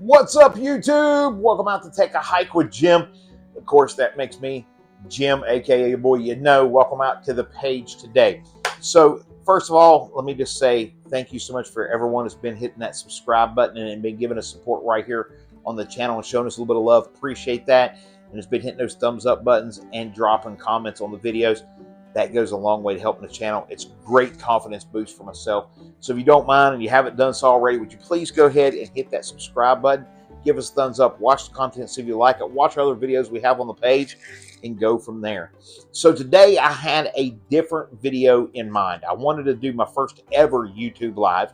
What's up, YouTube? Welcome out to Take a Hike with Jim. Of course, that makes me Jim, aka your boy YaKnow. Welcome out to the page today. So, first of all, let me just say thank you so much for everyone who's been hitting that subscribe button and been giving us support right here on the channel and showing us a little bit of love. Appreciate that. And has been hitting those thumbs up buttons and dropping comments on the videos. That goes a long way to helping the channel. It's great confidence boost for myself. So if you don't mind and you haven't done so already, would you please go ahead and hit that subscribe button, give us a thumbs up, watch the content, see if you like it, watch other videos we have on the page, and go from there. So today I had a different video in mind. I wanted to do my first ever YouTube live,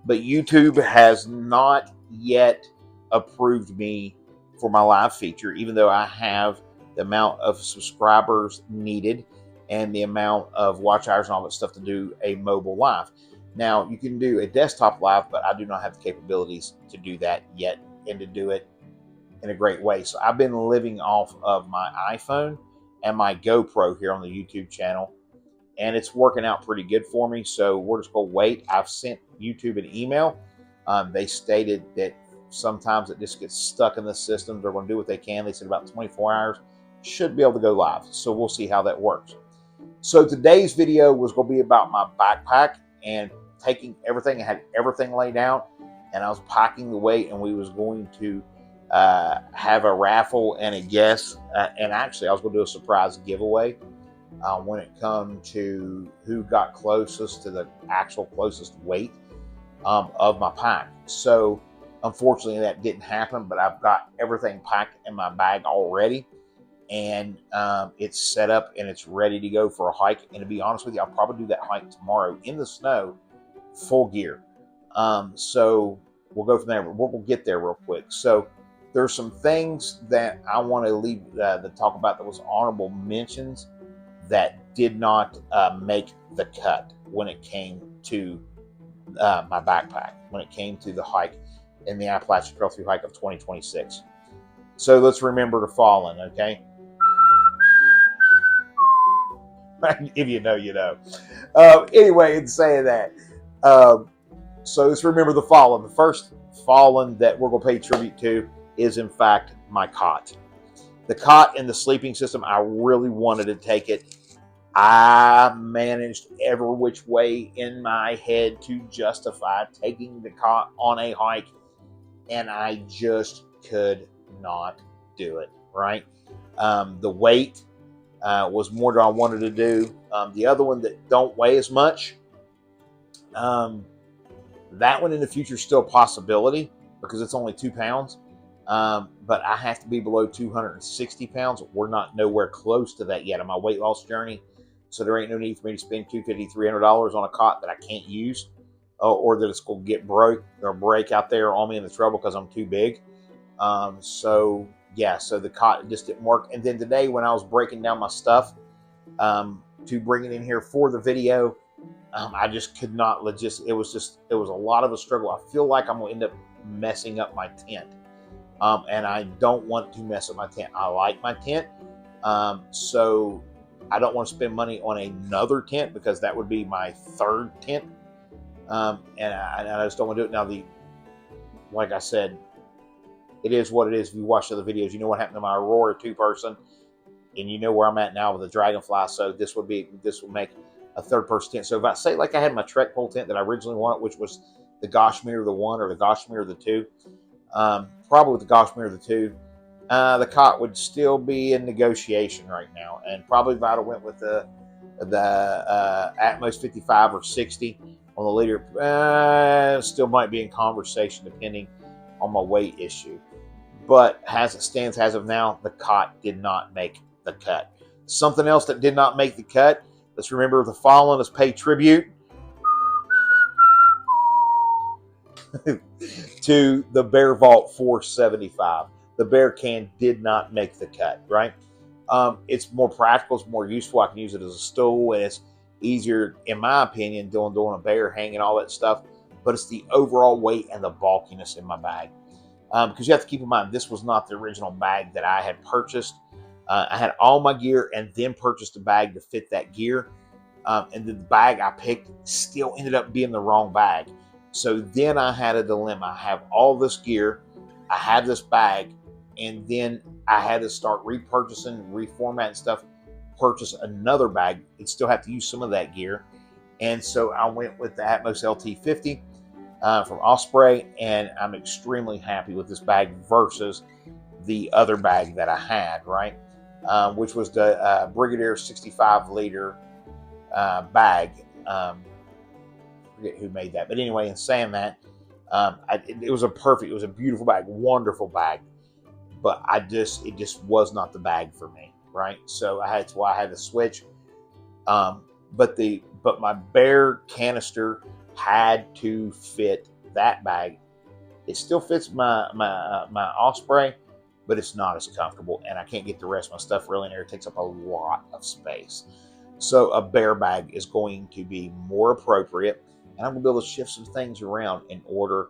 but YouTube has not yet approved me for my live feature, even though I have the amount of subscribers needed and the amount of watch hours and all that stuff to do a mobile live. Now, you can do a desktop live, but I do not have the capabilities to do that yet and to do it in a great way. So I've been living off of my iPhone and my GoPro here on the YouTube channel, and it's working out pretty good for me. So we're just going to wait. I've sent YouTube an email. They stated that sometimes it just gets stuck in the system. They're going to do what they can. They said about 24 hours should be able to go live. So we'll see how that works. So today's video was going to be about my backpack and taking everything. I had everything laid out, and I was packing the weight, and we was going to have a raffle and a guess. And actually, I was going to do a surprise giveaway when it come to who got closest to the actual closest weight of my pack. So unfortunately, that didn't happen, but I've got everything packed in my bag already. And it's set up and it's ready to go for a hike. And to be honest with you, I'll probably do that hike tomorrow in the snow, full gear. So we'll go from there. We'll get there real quick. So there's some things that I want to leave to talk about that was honorable mentions that did not make the cut when it came to my backpack, when it came to the hike in the Appalachian Trail Thru Hike of 2026. So let's remember the following, okay? If you know, you know. Anyway, in saying that, so let's remember the fallen. The first fallen that we're going to pay tribute to is, in fact, my cot. The cot in the sleeping system, I really wanted to take it. I managed every which way in my head to justify taking the cot on a hike, and I just could not do it, right? The weight was more than I wanted to do. The other one that don't weigh as much, that one in the future is still a possibility because it's only 2 pounds. But I have to be below 260 pounds. We're not nowhere close to that yet on my weight loss journey. So there ain't no need for me to spend $250, $300 on a cot that I can't use, or that it's going to get broke or break out there on me in the trouble because I'm too big. So yeah, so the cot just didn't work. And then today when I was breaking down my stuff to bring it in here for the video, I just could not it was a lot of a struggle. I feel like I'm going to end up messing up my tent. And I don't want to mess up my tent. I like my tent. So I don't want to spend money on another tent because that would be my third tent. And I just don't want to do it. Now, like I said, it is what it is. If you watch other videos, you know what happened to my Aurora 2-person, and you know where I'm at now with the Dragonfly. So this would make a third-person tent. So if I say like I had my Trek pole tent that I originally wanted, which was the Gashmere the 1 or the Gashmere the 2, probably with the Gashmere the 2, the cot would still be in negotiation right now, and probably if I'd have went with the Atmos 55 or 60 on the leader, still might be in conversation depending on my weight issue. But as it stands as of now, the cot did not make the cut. Something else that did not make the cut, let's remember the fallen, let's pay tribute to the Bear Vault 475. The Bear can did not make the cut, right? It's more practical, it's more useful. I can use it as a stool, and it's easier, in my opinion, doing a bear hang and all that stuff. But it's the overall weight and the bulkiness in my bag. Because you have to keep in mind, this was not the original bag that I had purchased. I had all my gear and then purchased a bag to fit that gear. And the bag I picked still ended up being the wrong bag. So then I had a dilemma. I have all this gear. I have this bag, and then I had to start repurchasing, reformatting stuff, purchase another bag, and still have to use some of that gear. And so I went with the Atmos LT50 from Osprey, and I'm extremely happy with this bag versus the other bag that I had, right? Which was the Brigadier 65 liter bag. I forget who made that, but anyway, in saying that, it was a beautiful bag, wonderful bag, but it just was not the bag for me, right? So that's why I had to switch. But my Bear canister had to fit that bag. It still fits my Osprey, but it's not as comfortable, and I can't get the rest of my stuff really in there. It takes up a lot of space. So a Bear bag is going to be more appropriate, and I'm going to be able to shift some things around in order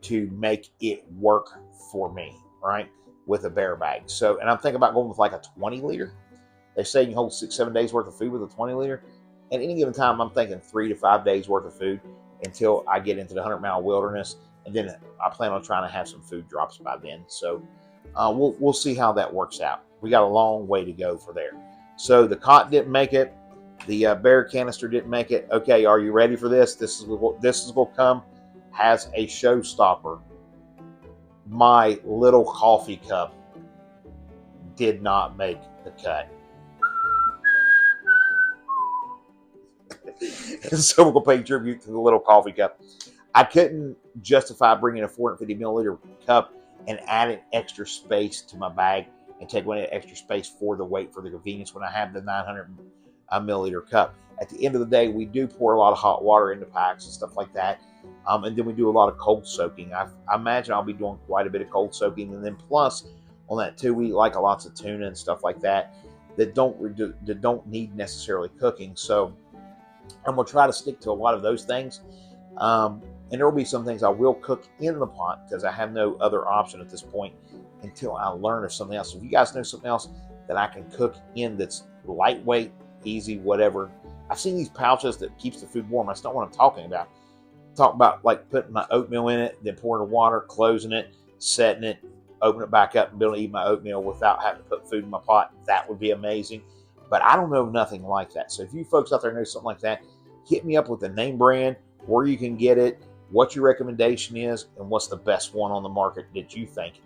to make it work for me, right, with a Bear bag. So, and I'm thinking about going with like a 20 liter. They say you can hold 6-7 days worth of food with a 20 liter. At any given time, I'm thinking 3 to 5 days worth of food until I get into the 100-mile wilderness, and then I plan on trying to have some food drops by then. So we'll see how that works out. We got a long way to go for there. So the cot didn't make it. The Bear canister didn't make it. Okay, are you ready for this? This is going to come as a showstopper. My little coffee cup did not make the cut. So we're going to pay tribute to the little coffee cup. I couldn't justify bringing a 450 milliliter cup and adding extra space to my bag and take away that extra space for the weight, for the convenience when I have the 900 milliliter cup. At the end of the day, we do pour a lot of hot water into packs and stuff like that. And then we do a lot of cold soaking. I imagine I'll be doing quite a bit of cold soaking. And then plus on that too, we like lots of tuna and stuff like that don't need necessarily cooking. So I'm going to try to stick to a lot of those things. And there will be some things I will cook in the pot because I have no other option at this point until I learn of something else. So if you guys know something else that I can cook in that's lightweight, easy, whatever. I've seen these pouches that keeps the food warm. That's not what I'm talking about. Talk about like putting my oatmeal in it, then pouring the water, closing it, setting it, open it back up and be able to eat my oatmeal without having to put food in my pot. That would be amazing. But I don't know nothing like that. So if you folks out there know something like that, hit me up with the name brand, where you can get it, what your recommendation is, and what's the best one on the market that you think.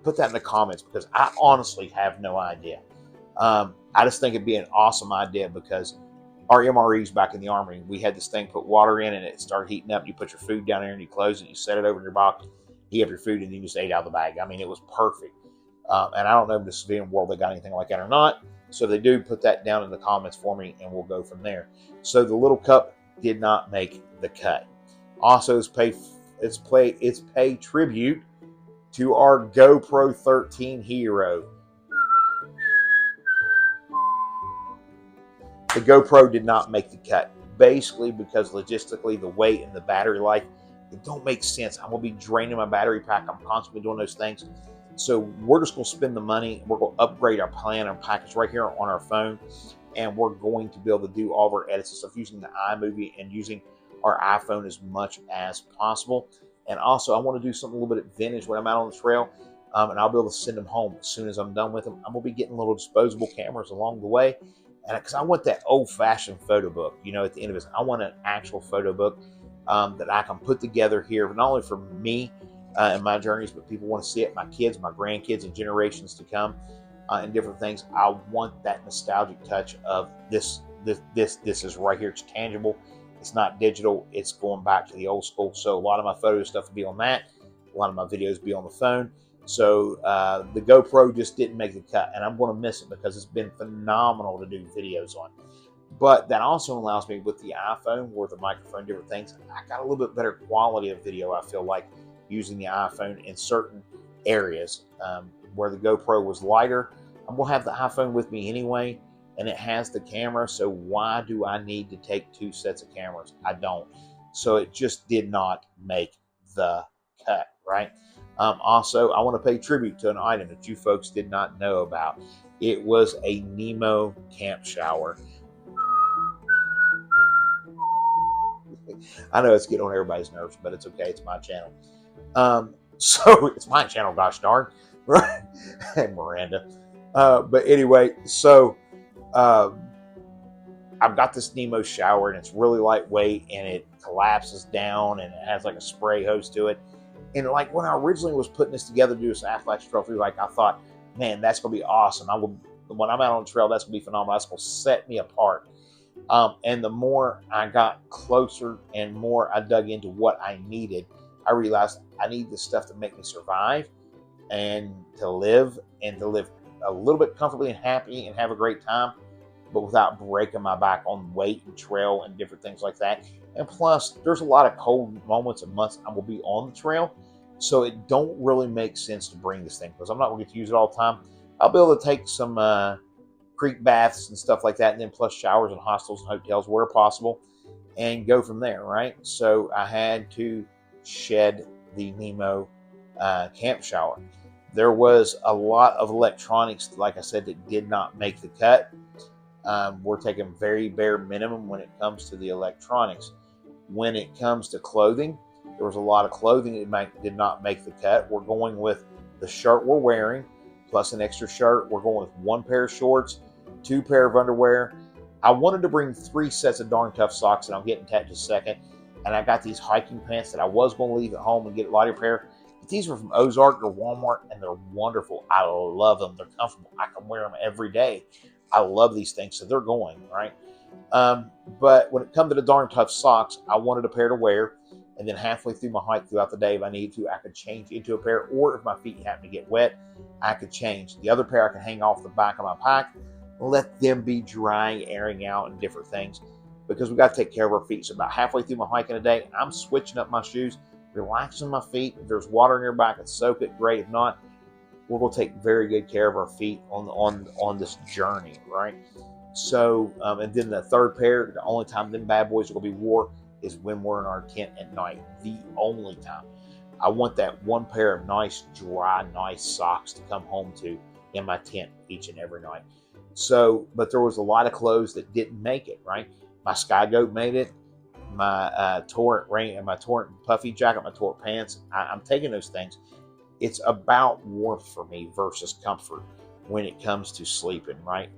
Put that in the comments because I honestly have no idea. I just think it'd be an awesome idea because our MREs back in the Army, we had this thing, put water in and it started heating up. You put your food down there and you close it, you set it over in your box, you have your food, and you just ate out of the bag. I mean, it was perfect. And I don't know if the civilian world they got anything like that or not. So if they do, put that down in the comments for me and we'll go from there. So the little cup did not make the cut. Also, it's pay tribute to our GoPro 13 hero. The GoPro did not make the cut, basically because logistically the weight and the battery life, it don't make sense. I'm going to be draining my battery pack. I'm constantly doing those things. So we're just going to spend the money. We're going to upgrade our plan and package right here on our phone. And we're going to be able to do all of our edits and stuff using the iMovie and using our iPhone as much as possible. And also, I want to do something a little bit vintage when I'm out on the trail. And I'll be able to send them home as soon as I'm done with them. I'm going to be getting little disposable cameras along the way. And because I want that old-fashioned photo book, you know, at the end of it, I want an actual photo book that I can put together here, not only for me and my journeys, but people want to see it, my kids, my grandkids, and generations to come, and different things. I want that nostalgic touch of this is right here. It's tangible. It's not digital. It's going back to the old school. So a lot of my photo stuff will be on that. A lot of my videos will be on the phone. So the GoPro just didn't make the cut, and I'm going to miss it because it's been phenomenal to do videos on. But that also allows me with the iPhone, with the microphone, different things, I got a little bit better quality of video, I feel like, using the iPhone in certain areas. Where the GoPro was lighter, I'm going to have the iPhone with me anyway, and it has the camera, so why do I need to take two sets of cameras? I don't. So it just did not make the cut, right? Also, I want to pay tribute to an item that you folks did not know about. It was a Nemo camp shower. I know it's getting on everybody's nerves, but it's okay. It's my channel. So it's my channel, gosh darn. Right? And Miranda. But anyway, so I've got this Nemo shower, and it's really lightweight, and it collapses down, and it has like a spray hose to it. And like when I originally was putting this together to do this Appalachian Trail Thru Hike, I thought, man, that's gonna be awesome. When I'm out on the trail, that's gonna be phenomenal. That's gonna set me apart. And the more I got closer and more I dug into what I needed, I realized I need this stuff to make me survive and to live a little bit comfortably and happy and have a great time, but without breaking my back on weight and trail and different things like that. And plus, there's a lot of cold moments and months I will be on the trail, so it don't really make sense to bring this thing because I'm not going to get to use it all the time. I'll be able to take some creek baths and stuff like that, and then plus showers in hostels and hotels where possible, and go from there, right? So I had to shed the Nemo camp shower. There was a lot of electronics, like I said, that did not make the cut. We're taking very bare minimum when it comes to the electronics. When it comes to clothing, there was a lot of clothing that did not make the cut. We're going with the shirt we're wearing, plus an extra shirt. We're going with 1 pair of shorts, 2 pair of underwear. I wanted to bring 3 sets of darn tough socks, and I'll get into that in just a second. And I got these hiking pants that I was going to leave at home and get a lighter pair. But these were from Ozark or Walmart, and they're wonderful. I love them. They're comfortable. I can wear them every day. I love these things, so they're going, right? But when it comes to the darn tough socks, I wanted a pair to wear, and then halfway through my hike throughout the day, if I needed to, I could change into a pair, or if my feet happen to get wet, I could change. The other pair I can hang off the back of my pack, let them be drying, airing out, and different things, because we got to take care of our feet. So about halfway through my hike in a day, I'm switching up my shoes, relaxing my feet. If there's water in your back, and soak it, great. If not, we're going to take very good care of our feet on this journey, right? So, and then the third pair, the only time them bad boys are going to be wore is when we're in our tent at night. The only time. I want that 1 pair of nice, dry, nice socks to come home to in my tent each and every night. So, but there was a lot of clothes that didn't make it, right? My Sky Goat made it. My Torrent rain and my Torrent puffy jacket, my Torrent pants. I'm taking those things. It's about warmth for me versus comfort when it comes to sleeping, right?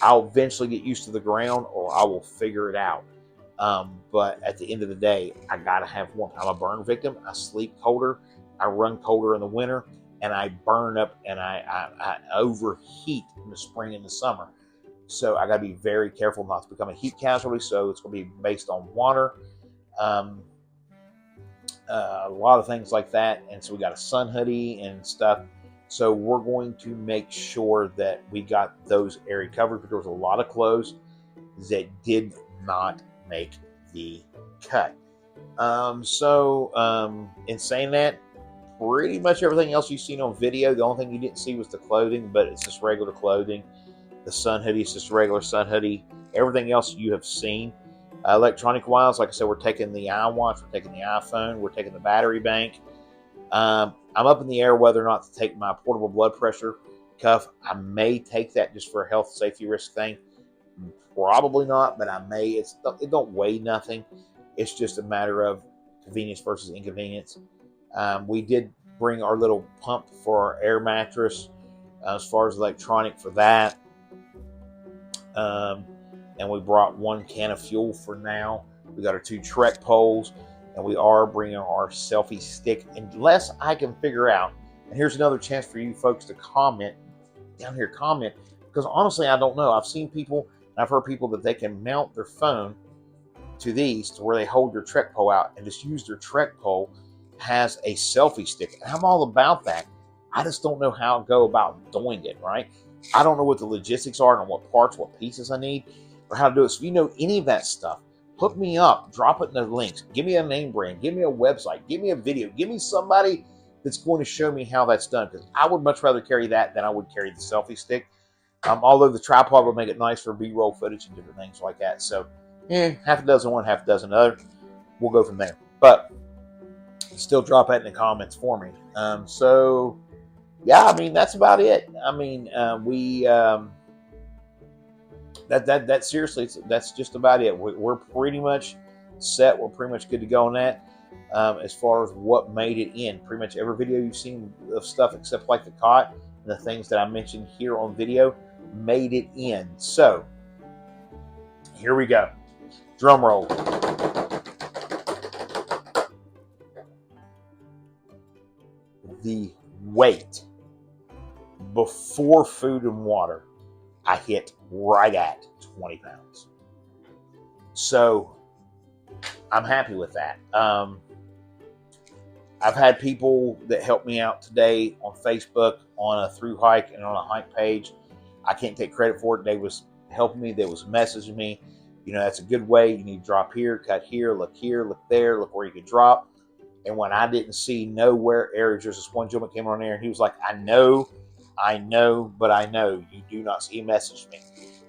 I'll eventually get used to the ground, or I will figure it out. But at the end of the day, I got to have warmth. I'm a burn victim. I sleep colder. I run colder in the winter, and I burn up, and I overheat in the spring and the summer. So I got to be very careful not to become a heat casualty. So it's going to be based on water. A lot of things like that, and so we got a sun hoodie and stuff. So we're going to make sure that we got those area covered, but there was a lot of clothes that did not make the cut. In saying that, pretty much everything else you've seen on video, the only thing you didn't see was the clothing, but it's just regular clothing. The sun hoodie is just a regular sun hoodie. Everything else you have seen. Electronic wise, like I said, we're taking the iWatch, we're taking the iPhone, we're taking the battery bank. I'm up in the air whether or not to take my portable blood pressure cuff. I may take that just for a health safety risk thing. Probably not, but I may. It don't weigh nothing. It's just a matter of convenience versus inconvenience. We did bring our little pump for our air mattress as far as electronic for that. And we brought 1 can of fuel for now. We got our 2 Trek poles, and we are bringing our selfie stick unless I can figure out. And here's another chance for you folks to comment down here. Comment, because honestly, I don't know. I've seen people, and I've heard people that they can mount their phone to these to where they hold their Trek pole out and just use their Trek pole has a selfie stick. And I'm all about that. I just don't know how to go about doing it, right? I don't know what the logistics are and what parts, what pieces I need, or how to do it. So if you know any of that stuff, hook me up, drop it in the links, give me a name brand, give me a website, give me a video, give me somebody that's going to show me how that's done, because I would much rather carry that than I would carry the selfie stick. Although the tripod will make it nice for B-roll footage and different things like that. So, half a dozen one, half a dozen other. We'll go from there. But still drop that in the comments for me. Yeah, I mean, that's about it. I mean, seriously, that's just about it. We're pretty much set. We're pretty much good to go on that. as far as what made it in. Pretty much every video you've seen of stuff except like the cot and the things that I mentioned here on video made it in. So here we go. Drum roll. The weight before food and water, I hit right at 20 pounds. So I'm happy with that. I've had people that helped me out today on Facebook on a through hike and on a hike page. I can't take credit for it. They was helping me. They was messaging me. You know, that's a good way. You need to drop here, cut here, look there, look where you could drop. And when I didn't see nowhere areas, there's this one gentleman came on there and he was like, I know, but I know you do not see. He messaged me.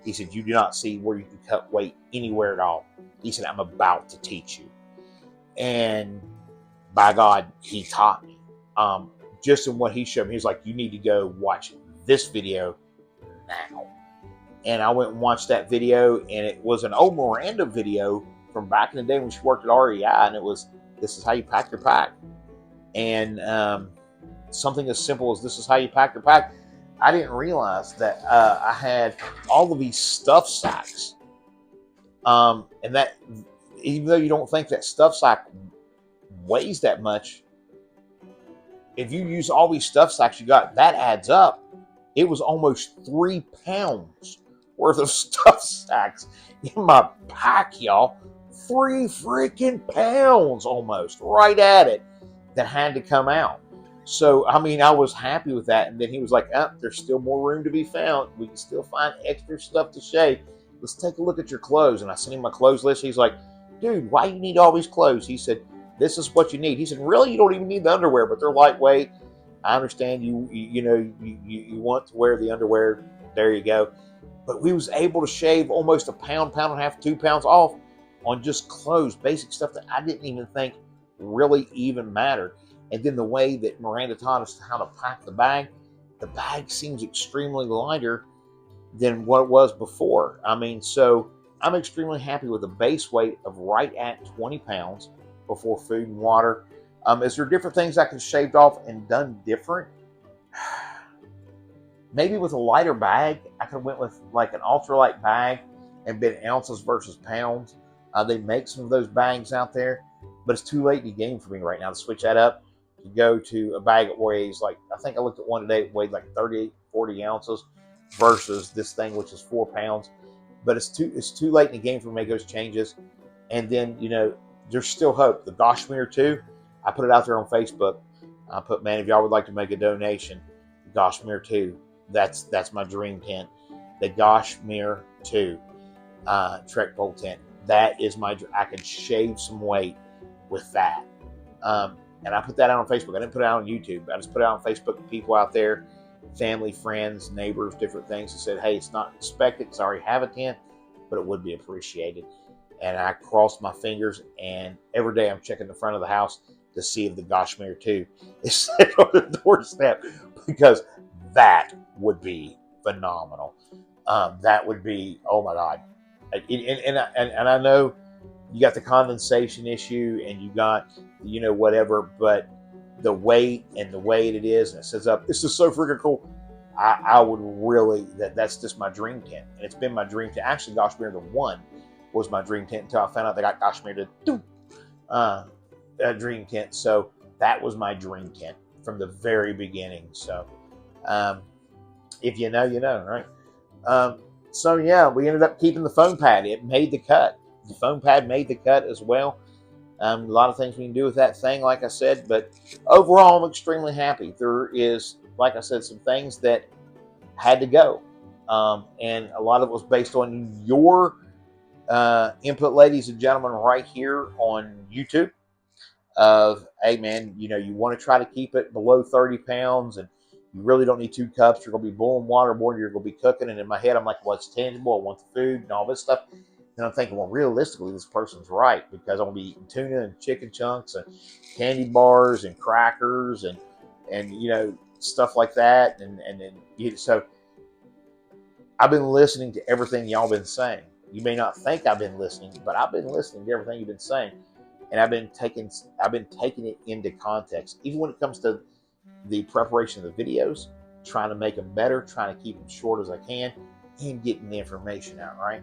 He said, you do not see where you can cut weight anywhere at all. He said, I'm about to teach you. And by God, he taught me. Just in what he showed me, he was like, you need to go watch this video now. And I went and watched that video, and it was an old Miranda video from back in the day when she worked at REI, and it was, this is how you pack your pack. And something as simple as this is how you pack your pack. I didn't realize that I had all of these stuff sacks. And that, even though you don't think that stuff sack weighs that much, if you use all these stuff sacks you got, that adds up. It was almost 3 pounds worth of stuff sacks in my pack, y'all. 3 freaking pounds almost right at it that had to come out. So, I mean, I was happy with that. And then he was like, oh, there's still more room to be found. We can still find extra stuff to shave. Let's take a look at your clothes. And I sent him my clothes list. He's like, dude, why do you need all these clothes? He said, this is what you need. He said, really? You don't even need the underwear, but they're lightweight. I understand you want to wear the underwear. There you go. But we was able to shave almost a pound, pound and a half, 2 pounds off on just clothes, basic stuff that I didn't even think really even mattered. And then the way that Miranda taught us how to pack the bag seems extremely lighter than what it was before. I mean, so I'm extremely happy with the base weight of right at 20 pounds before food and water. Is there different things I could have shaved off and done different? Maybe with a lighter bag, I could have went with like an ultralight bag and been ounces versus pounds. They make some of those bags out there, but it's too late in the game for me right now to switch that up, to go to a bag that weighs like, I think I looked at one today, it weighed like 38, 40 ounces versus this thing, which is 4 pounds. But it's too late in the game for me to make those changes. And then, you know, there's still hope. The Goshmere 2, I put it out there on Facebook. I put, man, if y'all would like to make a donation, Goshmere 2, that's my dream tent. The Goshmere 2 Trek pole tent. That is my, I could shave some weight with that. And I put that out on Facebook. I didn't put it out on YouTube. I just put it out on Facebook to people out there, family, friends, neighbors, different things. I said, hey, it's not expected because I already have a tent, but it would be appreciated. And I crossed my fingers, and every day I'm checking the front of the house to see if the Goshmere 2 is set on the doorstep, because that would be phenomenal. That would be, oh my God. And I know you got the condensation issue and you got, you know, whatever, but the weight and the way it is, and it says up, this is so freaking cool. I would really, that's just my dream tent. And it's been my dream tent. Actually, Goshmere the 1 was my dream tent until I found out they got Goshmere the 2 dream tent. So that was my dream tent from the very beginning. So if you know, you know, right? So yeah, we ended up keeping the foam pad. It made the cut. The foam pad made the cut as well. A lot of things we can do with that thing, like I said, but overall, I'm extremely happy. There is, like I said, some things that had to go. And a lot of it was based on your input, ladies and gentlemen, right here on YouTube. Of, hey man, you know, you want to try to keep it below 30 pounds, and you really don't need 2 cups. You're going to be boiling water more than you're going to be cooking. And in my head, I'm like, well, it's tangible. I want the food and all this stuff. And I'm thinking, well, realistically, this person's right, because I'm going to be eating tuna and chicken chunks and candy bars and crackers and you know, stuff like that. So I've been listening to everything y'all been saying. You may not think I've been listening, but I've been listening to everything you've been saying. and I've been taking it into context, even when it comes to the preparation of the videos, trying to make them better, trying to keep them short as I can, and getting the information out, right?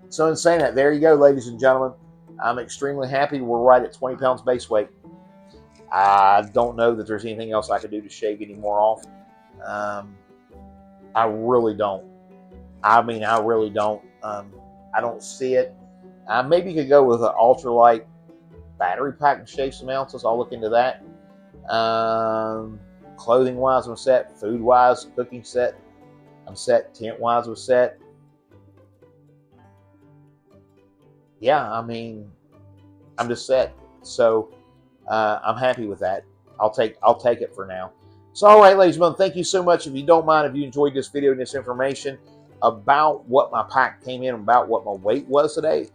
So in saying that, there you go, ladies and gentlemen. I'm extremely happy. We're right at 20 pounds base weight. I don't know that there's anything else I could do to shave any more off. I really don't. I mean, I really don't. I don't see it. Maybe you could go with an ultralight battery pack and shave some ounces. I'll look into that. Clothing-wise, I'm set. Food-wise, cooking set, I'm set. Tent-wise, I'm set. Yeah, I mean, I'm just set. So I'm happy with that. I'll take it for now. So, all right, ladies and gentlemen, thank you so much. If you don't mind, if you enjoyed this video and this information about what my pack came in, about what my weight was today,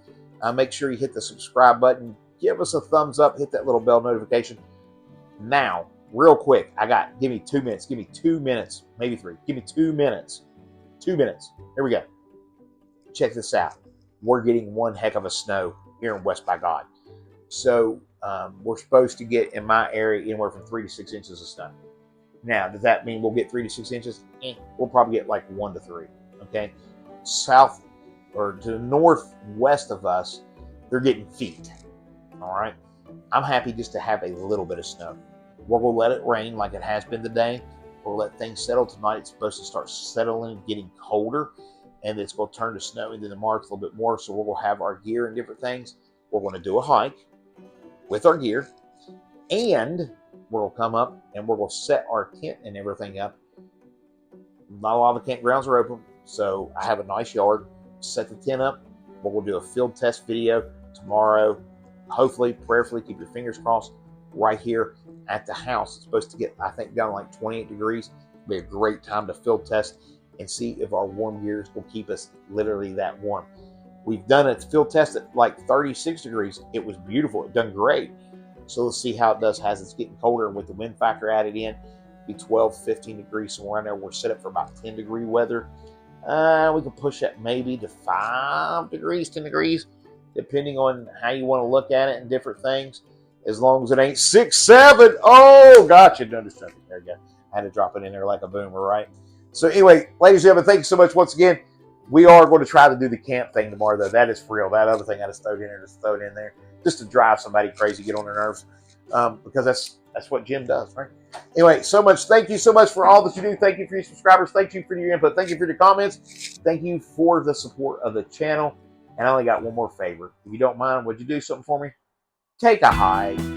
make sure you hit the subscribe button. Give us a thumbs up. Hit that little bell notification. Now, real quick, give me 2 minutes. Give me 2 minutes, maybe 3. Give me 2 minutes. 2 minutes. Here we go. Check this out. We're getting one heck of a snow here in West by God. So we're supposed to get, in my area, anywhere from 3 to 6 inches of snow. Now, does that mean we'll get 3 to 6 inches? We'll probably get like 1 to 3. Okay? South or to the northwest of us, they're getting feet. All right? I'm happy just to have a little bit of snow. We're going to let it rain like it has been today. We'll let things settle tonight. It's supposed to start settling, getting colder, and it's going to turn to snow into the March a little bit more. So we're going to have our gear and different things. We're going to do a hike with our gear, and we're going to come up and we're going to set our tent and everything up. Not a lot of the campgrounds are open, so I have a nice yard. Set the tent up. We're going to do a field test video tomorrow. Hopefully, prayerfully, keep your fingers crossed, right here at the house. It's supposed to get, I think, down to like 28 degrees. It'll be a great time to field test and see if our warm gears will keep us literally that warm. We've done a field test at like 36 degrees. It was beautiful. It done great. So let's see how it does as it's getting colder, and with the wind factor added in, be 12, 15 degrees somewhere in there. We're set up for about 10 degree weather. We can push that maybe to 5 degrees, 10 degrees, depending on how you want to look at it and different things. As long as it ain't 6, 7. Oh, gotcha. Understood. There you go. I had to drop it in there like a boomer, right? So anyway, ladies and gentlemen, thank you so much once again. We are going to try to do the camp thing tomorrow, though. That is for real. That other thing I just throw it in there, just to drive somebody crazy, get on their nerves, because that's what Jim does, right? Anyway, so much. Thank you so much for all that you do. Thank you for your subscribers. Thank you for your input. Thank you for your comments. Thank you for the support of the channel. And I only got one more favor. If you don't mind, would you do something for me? Take a hike.